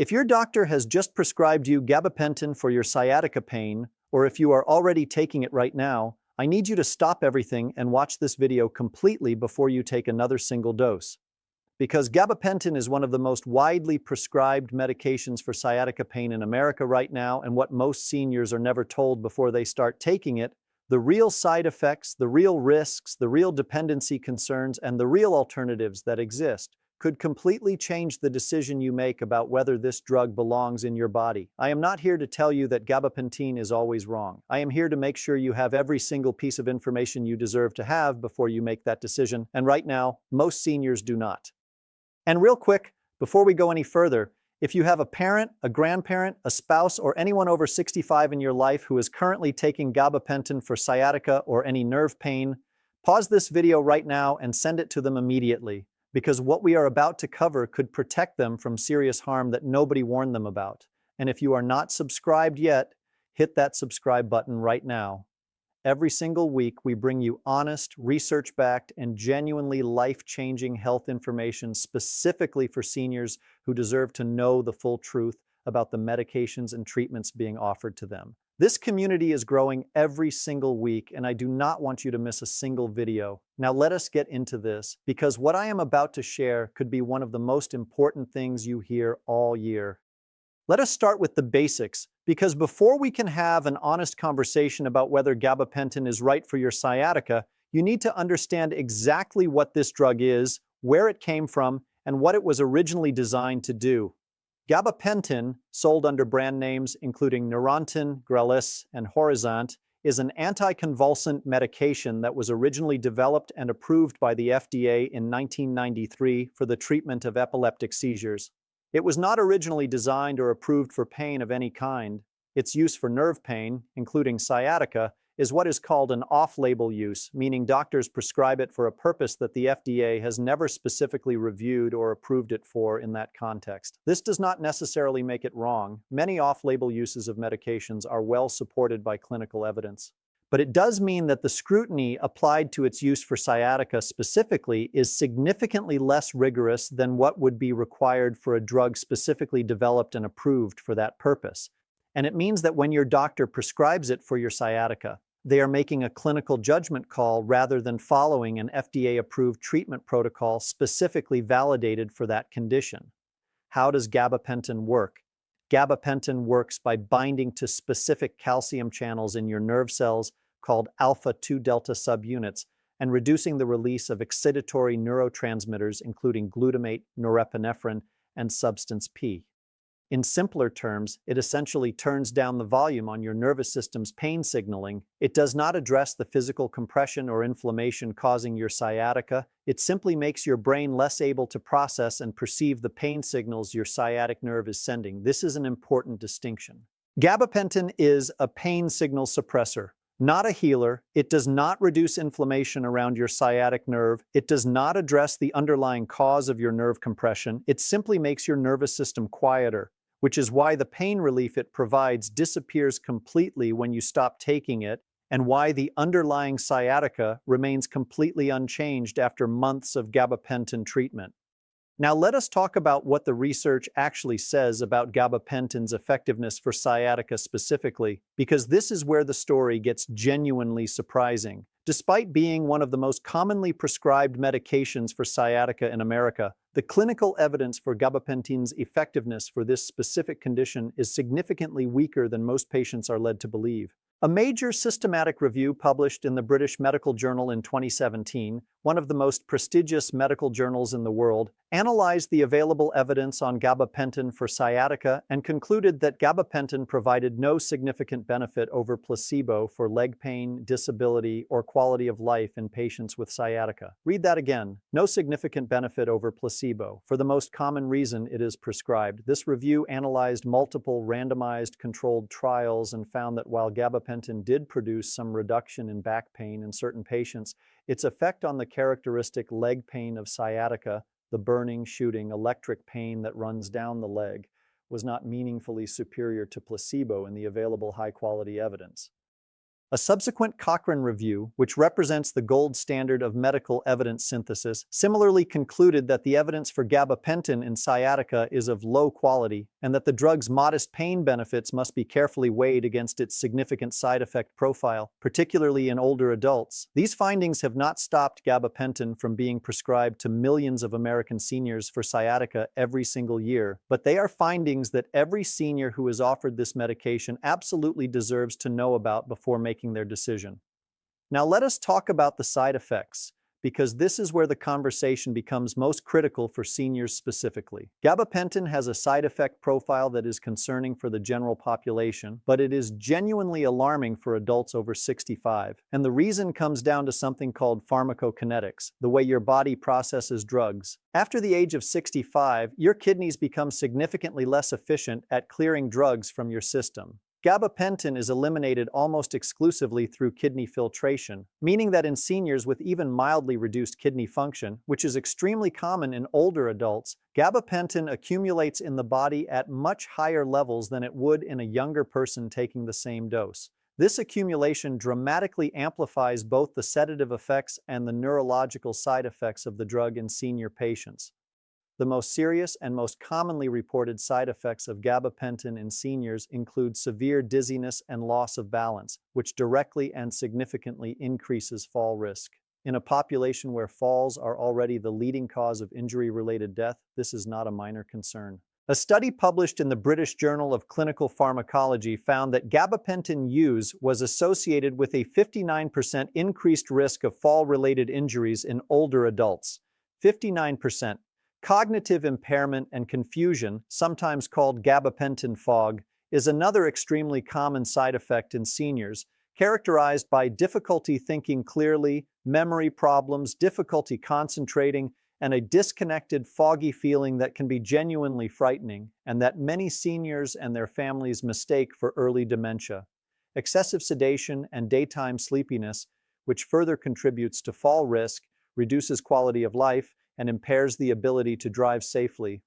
If your doctor has just prescribed you gabapentin for your sciatica pain, or if you are already taking it right now, I need you to stop everything and watch this video completely before you take another single dose. Because gabapentin is one of the most widely prescribed medications for sciatica pain in America right now, and what most seniors are never told before they start taking it, the real side effects, the real risks, the real dependency concerns, and the real alternatives that exist could completely change the decision you make about whether this drug belongs in your body. I am not here to tell you that gabapentin is always wrong. I am here to make sure you have every single piece of information you deserve to have before you make that decision, and right now, most seniors do not. And real quick, before we go any further, if you have a parent, a grandparent, a spouse, or anyone over 65 in your life who is currently taking gabapentin for sciatica or any nerve pain, pause this video right now and send it to them immediately, because what we are about to cover could protect them from serious harm that nobody warned them about. And if you are not subscribed yet, hit that subscribe button right now. Every single week, we bring you honest, research-backed, and genuinely life-changing health information specifically for seniors who deserve to know the full truth about the medications and treatments being offered to them. This community is growing every single week, and I do not want you to miss a single video. Now let us get into this, because what I am about to share could be one of the most important things you hear all year. Let us start with the basics, because before we can have an honest conversation about whether gabapentin is right for your sciatica, you need to understand exactly what this drug is, where it came from, and what it was originally designed to do. Gabapentin, sold under brand names including Neurontin, Grellis, and Horizont, is an anticonvulsant medication that was originally developed and approved by the FDA in 1993 for the treatment of epileptic seizures. It was not originally designed or approved for pain of any kind. Its use for nerve pain, including sciatica, is what is called an off-label use, meaning doctors prescribe it for a purpose that the FDA has never specifically reviewed or approved it for in that context. This does not necessarily make it wrong. Many off-label uses of medications are well supported by clinical evidence. But it does mean that the scrutiny applied to its use for sciatica specifically is significantly less rigorous than what would be required for a drug specifically developed and approved for that purpose. And it means that when your doctor prescribes it for your sciatica, they are making a clinical judgment call rather than following an FDA-approved treatment protocol specifically validated for that condition. How does gabapentin work? Gabapentin works by binding to specific calcium channels in your nerve cells called alpha-2 delta subunits and reducing the release of excitatory neurotransmitters including glutamate, norepinephrine, and substance P. In simpler terms, it essentially turns down the volume on your nervous system's pain signaling. It does not address the physical compression or inflammation causing your sciatica. It simply makes your brain less able to process and perceive the pain signals your sciatic nerve is sending. This is an important distinction. Gabapentin is a pain signal suppressor, not a healer. It does not reduce inflammation around your sciatic nerve. It does not address the underlying cause of your nerve compression. It simply makes your nervous system quieter, which is why the pain relief it provides disappears completely when you stop taking it, and why the underlying sciatica remains completely unchanged after months of gabapentin treatment. Now let us talk about what the research actually says about gabapentin's effectiveness for sciatica specifically, because this is where the story gets genuinely surprising. Despite being one of the most commonly prescribed medications for sciatica in America, the clinical evidence for gabapentin's effectiveness for this specific condition is significantly weaker than most patients are led to believe. A major systematic review published in the British Medical Journal in 2017, one of the most prestigious medical journals in the world, analyzed the available evidence on gabapentin for sciatica and concluded that gabapentin provided no significant benefit over placebo for leg pain, disability, or quality of life in patients with sciatica. Read that again. No significant benefit over placebo, for the most common reason it is prescribed. This review analyzed multiple randomized controlled trials and found that while gabapentin did produce some reduction in back pain in certain patients, its effect on the characteristic leg pain of sciatica, the burning, shooting, electric pain that runs down the leg, was not meaningfully superior to placebo in the available high-quality evidence. A subsequent Cochrane review, which represents the gold standard of medical evidence synthesis, similarly concluded that the evidence for gabapentin in sciatica is of low quality and that the drug's modest pain benefits must be carefully weighed against its significant side effect profile, particularly in older adults. These findings have not stopped gabapentin from being prescribed to millions of American seniors for sciatica every single year, but they are findings that every senior who is offered this medication absolutely deserves to know about before making their decision. Now let us talk about the side effects, because this is where the conversation becomes most critical for seniors specifically. Gabapentin has a side effect profile that is concerning for the general population, but it is genuinely alarming for adults over 65. And the reason comes down to something called pharmacokinetics, the way your body processes drugs. After the age of 65, your kidneys become significantly less efficient at clearing drugs from your system. Gabapentin is eliminated almost exclusively through kidney filtration, meaning that in seniors with even mildly reduced kidney function, which is extremely common in older adults, gabapentin accumulates in the body at much higher levels than it would in a younger person taking the same dose. This accumulation dramatically amplifies both the sedative effects and the neurological side effects of the drug in senior patients. The most serious and most commonly reported side effects of gabapentin in seniors include severe dizziness and loss of balance, which directly and significantly increases fall risk. In a population where falls are already the leading cause of injury-related death, this is not a minor concern. A study published in the British Journal of Clinical Pharmacology found that gabapentin use was associated with a 59% increased risk of fall-related injuries in older adults. 59%. Cognitive impairment and confusion, sometimes called gabapentin fog, is another extremely common side effect in seniors, characterized by difficulty thinking clearly, memory problems, difficulty concentrating, and a disconnected, foggy feeling that can be genuinely frightening, and that many seniors and their families mistake for early dementia. Excessive sedation and daytime sleepiness, which further contributes to fall risk, reduces quality of life, and impairs the ability to drive safely.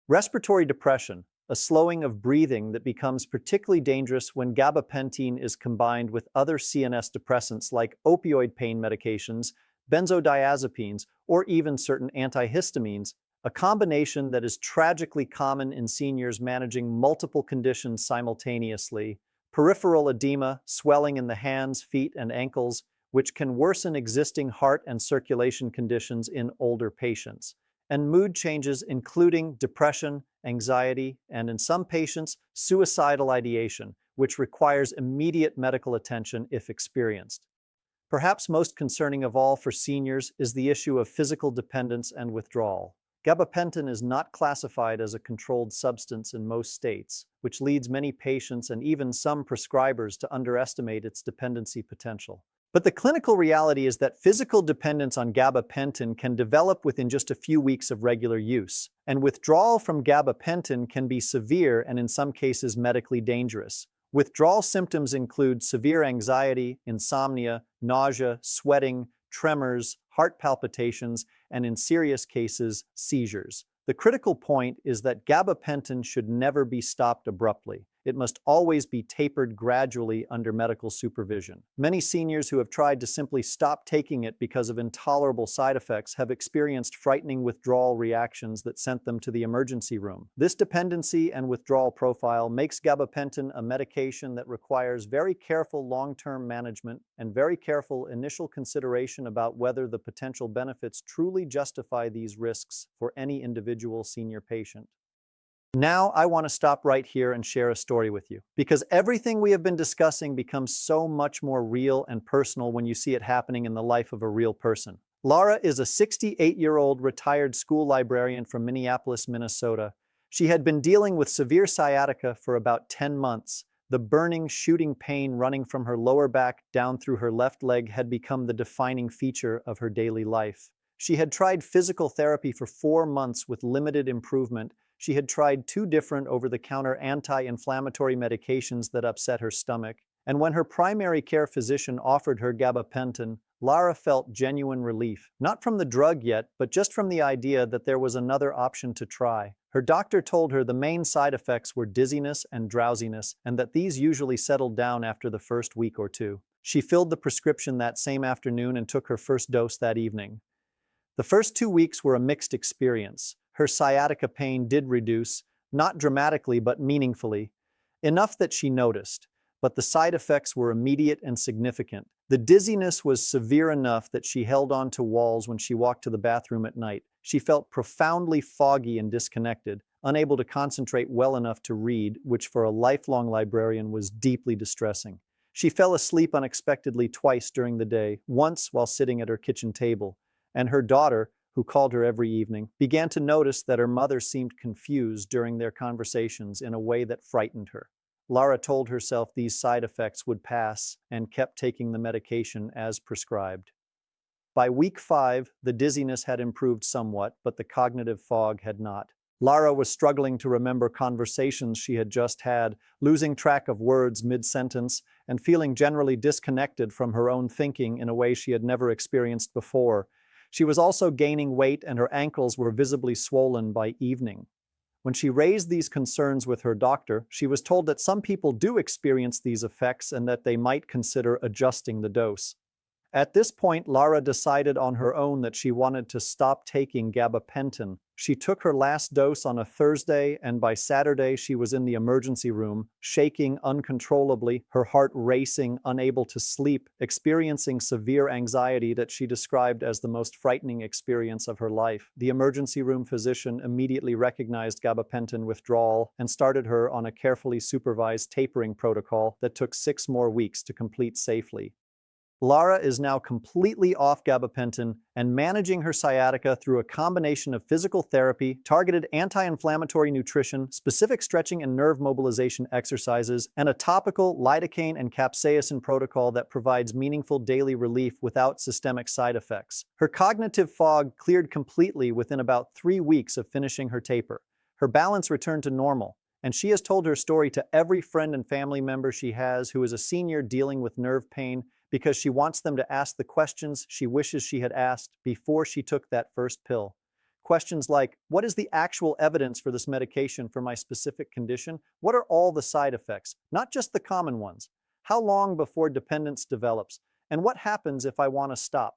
Respiratory depression, a slowing of breathing that becomes particularly dangerous when gabapentin is combined with other CNS depressants like opioid pain medications, benzodiazepines, or even certain antihistamines, a combination that is tragically common in seniors managing multiple conditions simultaneously. Peripheral edema, swelling in the hands, feet, and ankles, which can worsen existing heart and circulation conditions in older patients, and mood changes including depression, anxiety, and in some patients, suicidal ideation, which requires immediate medical attention if experienced. Perhaps most concerning of all for seniors is the issue of physical dependence and withdrawal. Gabapentin is not classified as a controlled substance in most states, which leads many patients and even some prescribers to underestimate its dependency potential. But the clinical reality is that physical dependence on gabapentin can develop within just a few weeks of regular use, and withdrawal from gabapentin can be severe and in some cases medically dangerous. Withdrawal symptoms include severe anxiety, insomnia, nausea, sweating, tremors, heart palpitations, and in serious cases, seizures. The critical point is that gabapentin should never be stopped abruptly. It must always be tapered gradually under medical supervision. Many seniors who have tried to simply stop taking it because of intolerable side effects have experienced frightening withdrawal reactions that sent them to the emergency room. This dependency and withdrawal profile makes gabapentin a medication that requires very careful long-term management and very careful initial consideration about whether the potential benefits truly justify these risks for any individual senior patient. Now, I want to stop right here and share a story with you, because everything we have been discussing becomes so much more real and personal when you see it happening in the life of a real person. Laura is a 68-year-old retired school librarian from Minneapolis, Minnesota. She had been dealing with severe sciatica for about 10 months. The burning, shooting pain running from her lower back down through her left leg had become the defining feature of her daily life. She had tried physical therapy for 4 months with limited improvement. She had tried 2 different over-the-counter anti-inflammatory medications that upset her stomach, and when her primary care physician offered her gabapentin, Lara felt genuine relief, not from the drug yet, but just from the idea that there was another option to try. Her doctor told her the main side effects were dizziness and drowsiness, and that these usually settled down after the first week or two. She filled the prescription that same afternoon and took her first dose that evening. The first 2 weeks were a mixed experience. Her sciatica pain did reduce, not dramatically but meaningfully, enough that she noticed, but the side effects were immediate and significant. The dizziness was severe enough that she held on to walls when she walked to the bathroom at night. She felt profoundly foggy and disconnected, unable to concentrate well enough to read, which for a lifelong librarian was deeply distressing. She fell asleep unexpectedly twice during the day, once while sitting at her kitchen table, and her daughter, who called her every evening, began to notice that her mother seemed confused during their conversations in a way that frightened her. Lara told herself these side effects would pass and kept taking the medication as prescribed. By week 5, the dizziness had improved somewhat, but the cognitive fog had not. Lara was struggling to remember conversations she had just had, losing track of words mid-sentence, and feeling generally disconnected from her own thinking in a way she had never experienced before. She was also gaining weight, and her ankles were visibly swollen by evening. When she raised these concerns with her doctor, she was told that some people do experience these effects and that they might consider adjusting the dose. At this point, Lara decided on her own that she wanted to stop taking gabapentin. She took her last dose on a Thursday, and by Saturday she was in the emergency room, shaking uncontrollably, her heart racing, unable to sleep, experiencing severe anxiety that she described as the most frightening experience of her life. The emergency room physician immediately recognized gabapentin withdrawal and started her on a carefully supervised tapering protocol that took 6 more weeks to complete safely. Lara is now completely off gabapentin and managing her sciatica through a combination of physical therapy, targeted anti-inflammatory nutrition, specific stretching and nerve mobilization exercises, and a topical lidocaine and capsaicin protocol that provides meaningful daily relief without systemic side effects. Her cognitive fog cleared completely within about 3 weeks of finishing her taper. Her balance returned to normal, and she has told her story to every friend and family member she has who is a senior dealing with nerve pain, because she wants them to ask the questions she wishes she had asked before she took that first pill. Questions like, what is the actual evidence for this medication for my specific condition? What are all the side effects, not just the common ones? How long before dependence develops? And what happens if I want to stop?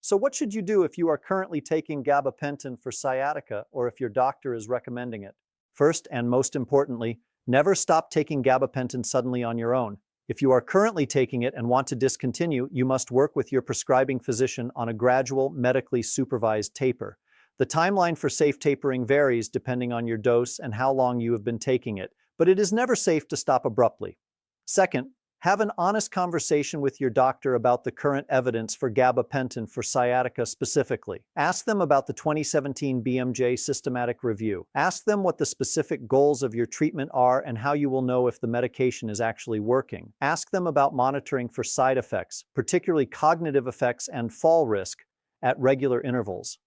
So what should you do if you are currently taking gabapentin for sciatica or if your doctor is recommending it? First, and most importantly, never stop taking gabapentin suddenly on your own. If you are currently taking it and want to discontinue, you must work with your prescribing physician on a gradual, medically supervised taper. The timeline for safe tapering varies depending on your dose and how long you have been taking it, but it is never safe to stop abruptly. Second, have an honest conversation with your doctor about the current evidence for gabapentin for sciatica specifically. Ask them about the 2017 BMJ systematic review. Ask them what the specific goals of your treatment are and how you will know if the medication is actually working. Ask them about monitoring for side effects, particularly cognitive effects and fall risk, at regular intervals.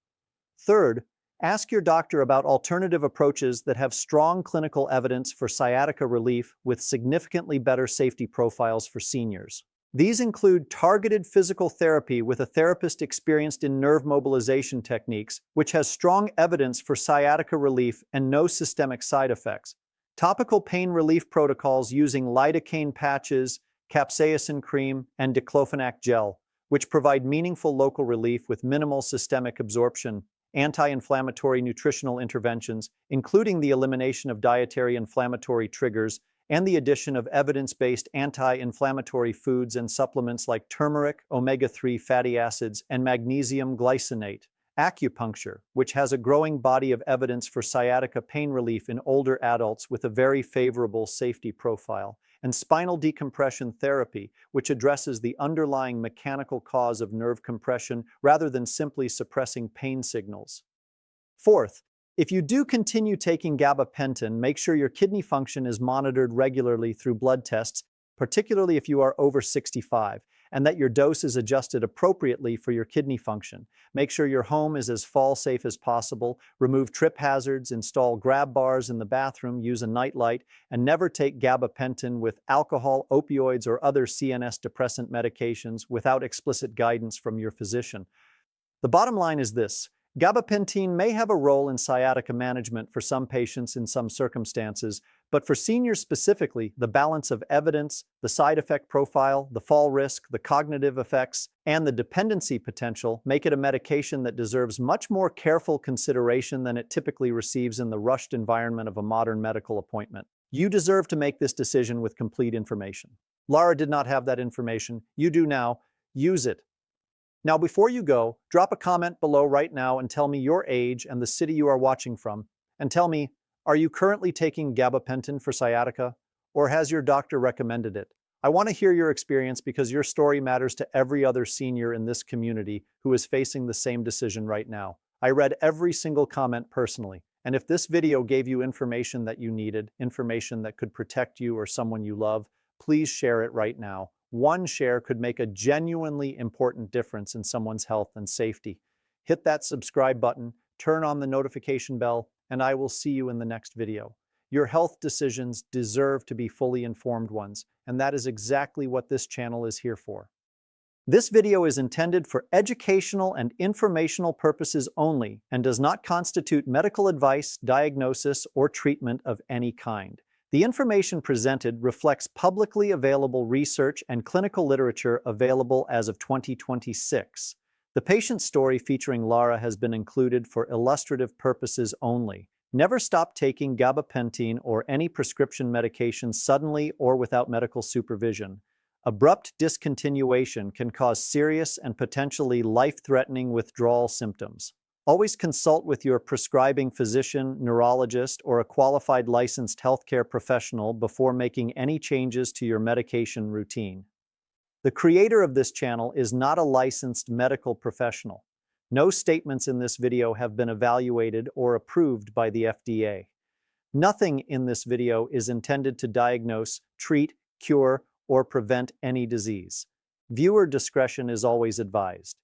Third, ask your doctor about alternative approaches that have strong clinical evidence for sciatica relief with significantly better safety profiles for seniors. These include targeted physical therapy with a therapist experienced in nerve mobilization techniques, which has strong evidence for sciatica relief and no systemic side effects. Topical pain relief protocols using lidocaine patches, capsaicin cream, and diclofenac gel, which provide meaningful local relief with minimal systemic absorption. Anti-inflammatory nutritional interventions, including the elimination of dietary inflammatory triggers and the addition of evidence-based anti-inflammatory foods and supplements like turmeric, omega-3 fatty acids, and magnesium glycinate. Acupuncture, which has a growing body of evidence for sciatica pain relief in older adults with a very favorable safety profile. And spinal decompression therapy, which addresses the underlying mechanical cause of nerve compression rather than simply suppressing pain signals. Fourth, if you do continue taking gabapentin, make sure your kidney function is monitored regularly through blood tests, particularly if you are over 65, and that your dose is adjusted appropriately for your kidney function. Make sure your home is as fall-safe as possible, remove trip hazards, install grab bars in the bathroom, use a nightlight, and never take gabapentin with alcohol, opioids, or other CNS depressant medications without explicit guidance from your physician. The bottom line is this: Gabapentin may have a role in sciatica management for some patients in some circumstances, but for seniors specifically, the balance of evidence, the side effect profile, the fall risk, the cognitive effects, and the dependency potential make it a medication that deserves much more careful consideration than it typically receives in the rushed environment of a modern medical appointment. You deserve to make this decision with complete information. Lara did not have that information. You do now. Use it. Now, before you go, drop a comment below right now and tell me your age and the city you are watching from. And tell me, are you currently taking gabapentin for sciatica? Or has your doctor recommended it? I want to hear your experience because your story matters to every other senior in this community who is facing the same decision right now. I read every single comment personally, and if this video gave you information that you needed, information that could protect you or someone you love, please share it right now. One share could make a genuinely important difference in someone's health and safety. Hit that subscribe button, turn on the notification bell, and I will see you in the next video. Your health decisions deserve to be fully informed ones, and that is exactly what this channel is here for. This video is intended for educational and informational purposes only and does not constitute medical advice, diagnosis, or treatment of any kind. The information presented reflects publicly available research and clinical literature available as of 2026. The patient story featuring Lara has been included for illustrative purposes only. Never stop taking gabapentin or any prescription medication suddenly or without medical supervision. Abrupt discontinuation can cause serious and potentially life-threatening withdrawal symptoms. Always consult with your prescribing physician, neurologist, or a qualified licensed healthcare professional before making any changes to your medication routine. The creator of this channel is not a licensed medical professional. No statements in this video have been evaluated or approved by the FDA. Nothing in this video is intended to diagnose, treat, cure, or prevent any disease. Viewer discretion is always advised.